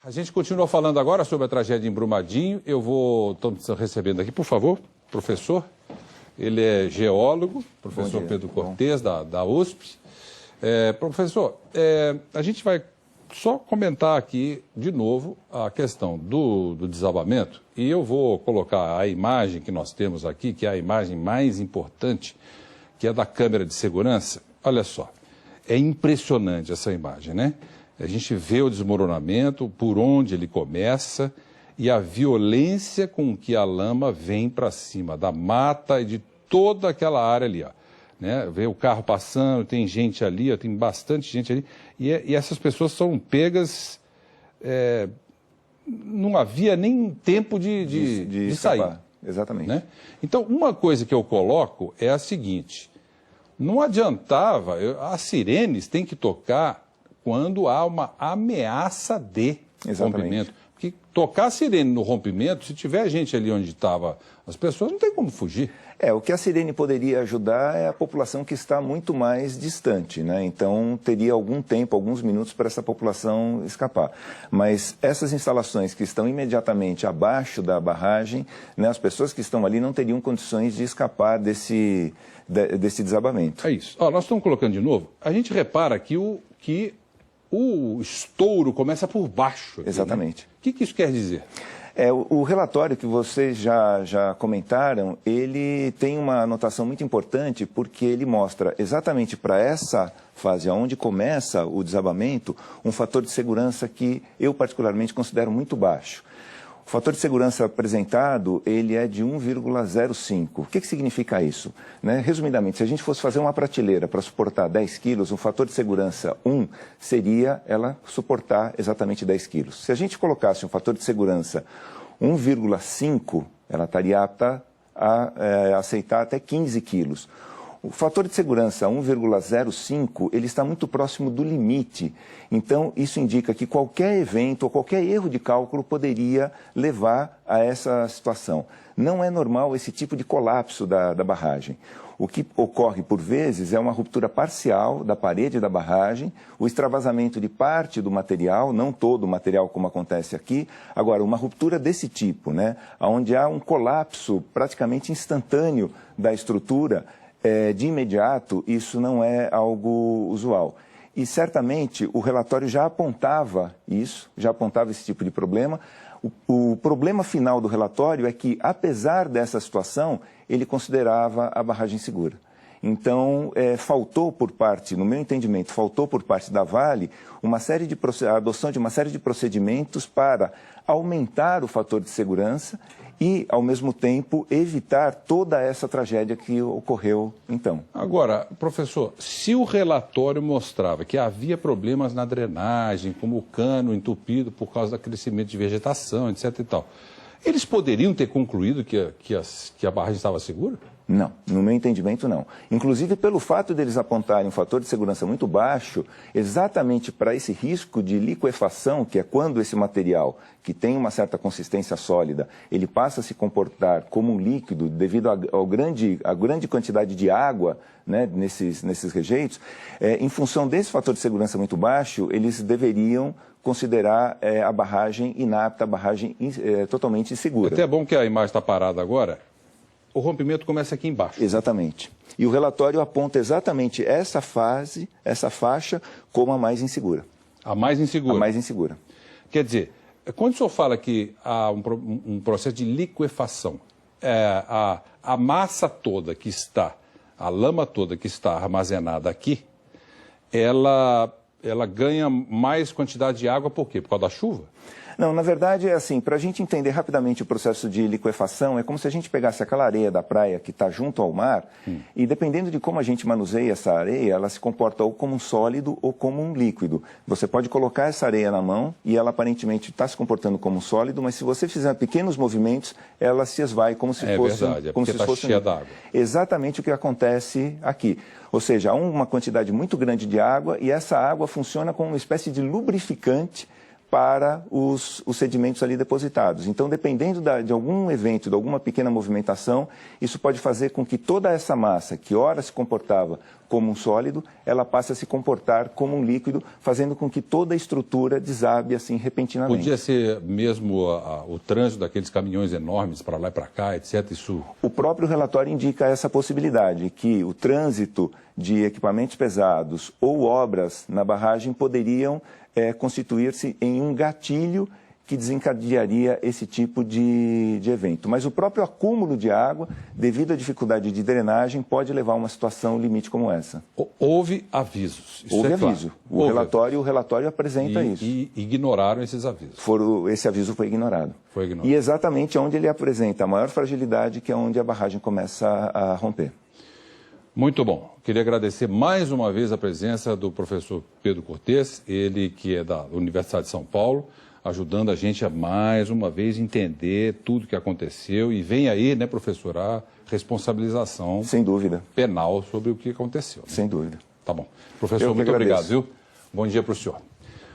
A gente continua falando agora sobre a tragédia em Brumadinho. Estamos recebendo aqui, por favor, professor. Ele é geólogo, professor Pedro Cortes, da USP. Professor, a gente vai só comentar aqui de novo a questão do desabamento. E eu vou colocar a imagem que nós temos aqui, que é a imagem mais importante, que é da câmera de segurança. Olha só, é impressionante essa imagem, né? A gente vê o desmoronamento, por onde ele começa e a violência com que a lama vem para cima da mata e de toda aquela área ali, ó, né? Vê o carro passando, tem gente ali, ó, tem bastante gente ali, e essas pessoas são pegas, não havia nem tempo de sair. Exatamente. Né? Então, uma coisa que eu coloco é a seguinte: não adiantava, as sirenes têm que tocar quando há uma ameaça de rompimento. Porque tocar a sirene no rompimento, se tiver gente ali onde estavam as pessoas, não tem como fugir. O que a sirene poderia ajudar é a população que está muito mais distante, né? Então, teria algum tempo, alguns minutos para essa população escapar. Mas essas instalações que estão imediatamente abaixo da barragem, né, as pessoas que estão ali não teriam condições de escapar desse desabamento. É isso. Nós estamos colocando de novo. A gente repara aqui que o estouro começa por baixo. Aqui, exatamente. Né? O que isso quer dizer? O relatório que vocês já comentaram, ele tem uma anotação muito importante porque ele mostra exatamente para essa fase, onde começa o desabamento, um fator de segurança que eu particularmente considero muito baixo. O fator de segurança apresentado, ele é de 1,05. O que significa isso? Né? Resumidamente, se a gente fosse fazer uma prateleira para suportar 10 quilos, o fator de segurança 1 seria ela suportar exatamente 10 quilos. Se a gente colocasse um fator de segurança 1,5, ela estaria apta a aceitar até 15 quilos. O fator de segurança 1,05, ele está muito próximo do limite. Então, isso indica que qualquer evento ou qualquer erro de cálculo poderia levar a essa situação. Não é normal esse tipo de colapso da barragem. O que ocorre, por vezes, é uma ruptura parcial da parede da barragem, o extravasamento de parte do material, não todo o material como acontece aqui. Agora, uma ruptura desse tipo, né, onde há um colapso praticamente instantâneo da estrutura, de imediato, isso não é algo usual. E certamente o relatório já apontava isso, já apontava esse tipo de problema. O problema final do relatório é que, apesar dessa situação, ele considerava a barragem segura. Então, faltou por parte, no meu entendimento, faltou por parte da Vale a adoção de uma série de procedimentos para aumentar o fator de segurança e, ao mesmo tempo, evitar toda essa tragédia que ocorreu então. Agora, professor, se o relatório mostrava que havia problemas na drenagem, como o cano entupido por causa do crescimento de vegetação, etc. e tal, eles poderiam ter concluído que a barragem estava segura? Não, no meu entendimento não. Inclusive pelo fato deles apontarem um fator de segurança muito baixo, exatamente para esse risco de liquefação, que é quando esse material, que tem uma certa consistência sólida, ele passa a se comportar como um líquido devido à grande quantidade de água, né, nesses rejeitos, em função desse fator de segurança muito baixo, eles deveriam considerar a barragem inapta, a barragem totalmente insegura. Até é bom que a imagem está parada agora. O rompimento começa aqui embaixo. Exatamente. E o relatório aponta exatamente essa faixa, como a mais insegura. A mais insegura? A mais insegura. Quer dizer, quando o senhor fala que há um processo de liquefação, a massa toda que está, a lama toda que está armazenada aqui, ela ganha mais quantidade de água por quê? Por causa da chuva? Não, na verdade é assim, para a gente entender rapidamente o processo de liquefação, é como se a gente pegasse aquela areia da praia que está junto ao mar e dependendo de como a gente manuseia essa areia, ela se comporta ou como um sólido ou como um líquido. Você pode colocar essa areia na mão e ela aparentemente está se comportando como um sólido, mas se você fizer pequenos movimentos, ela se esvai como se fosse... Verdade, porque está cheia d'água. Exatamente o que acontece aqui. Ou seja, há uma quantidade muito grande de água e essa água funciona como uma espécie de lubrificante para os sedimentos ali depositados. Então, dependendo de algum evento, de alguma pequena movimentação, isso pode fazer com que toda essa massa, que ora se comportava como um sólido, ela passe a se comportar como um líquido, fazendo com que toda a estrutura desabe assim repentinamente. Podia ser mesmo o trânsito daqueles caminhões enormes para lá e para cá, etc. Isso... O próprio relatório indica essa possibilidade, que o trânsito de equipamentos pesados ou obras na barragem poderiam constituir-se em um gatilho que desencadearia esse tipo de evento. Mas o próprio acúmulo de água, devido à dificuldade de drenagem, pode levar a uma situação limite como essa. Houve avisos. Isso Houve é claro. aviso. O relatório apresenta isso. E ignoraram esses avisos. Esse aviso foi ignorado. Foi ignorado. E exatamente onde ele apresenta a maior fragilidade, que é onde a barragem começa a romper. Muito bom. Queria agradecer mais uma vez a presença do professor Pedro Cortes, ele que é da Universidade de São Paulo, ajudando a gente a mais uma vez entender tudo o que aconteceu e vem aí, né, professor, a responsabilização sem dúvida penal sobre o que aconteceu. Né? Sem dúvida. Tá bom. Professor, muito obrigado, viu? Bom dia para o senhor.